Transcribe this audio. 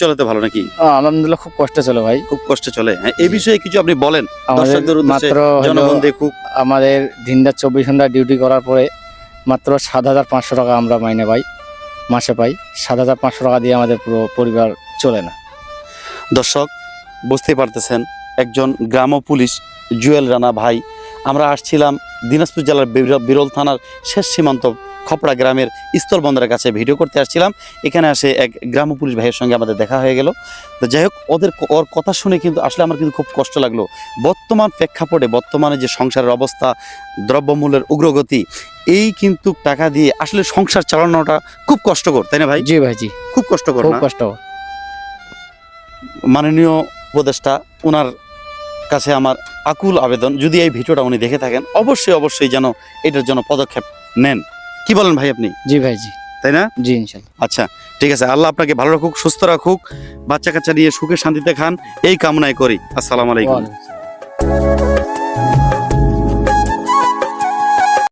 চলে তো ভালো নাকি? আলহামদুলিল্লাহ খুব কষ্টে চলে ভাই। খুব কষ্টে চলে। হ্যাঁ, এই বিষয়ে কিছু আপনি বলেন আমাদের দর্শকদের উদ্দেশ্যে, মাত্র হলো জনগণ দেখুক। আমাদের দিনটা 24 ঘন্টা ডিউটি করার পরে মাত্র 7,500 টাকা আমরা মাইনে পাই, মাসে পাই। 7,500 টাকা দিয়ে আমাদের পুরো পরিবার চলে না। দর্শক বুঝতেই পারতেছেন, একজন গ্রাম পুলিশ জুয়েল রানা ভাই। আমরা আসছিলাম দিনাজপুর জেলার বিরল থানার শেষ সীমান্ত খপড়া গ্রামের স্থলবন্দরের কাছে ভিডিও করতে আসছিলাম। এখানে আসে এক গ্রাম পুলিশ ভাইয়ের সঙ্গে আমাদের দেখা হয়ে গেল। তো যাই হোক, ওর কথা শুনে কিন্তু আসলে আমার কিন্তু খুব কষ্ট লাগলো। বর্তমান প্রেক্ষাপটে বর্তমানে যে সংসারের অবস্থা, দ্রব্যমূল্যের উগ্রগতি, এই কিন্তু টাকা দিয়ে আসলে সংসার চালানোটা খুব কষ্টকর, তাই না ভাই? জি ভাই, জি খুব কষ্টকর খুব না? কষ্ট। মাননীয় উপদেষ্টা, ওনার কাছে আমার আকুল আবেদন, যদি এই ভিডিওটা উনি দেখে থাকেন অবশ্যই যেন এটার জন্য পদক্ষেপ নেন। কি বলেন ভাই আপনি? জি ভাই, জি তাই না? জি ইনশাল্লাহ। আচ্ছা, ঠিক আছে। আল্লাহ আপনাকে ভালো রাখুক, সুস্থ রাখুক, বাচ্চা কাচ্চা নিয়ে সুখে শান্তিতে খান, এই কামনাই করি। আসসালামু আলাইকুম। ওয়ালাইকুম আসসালাম।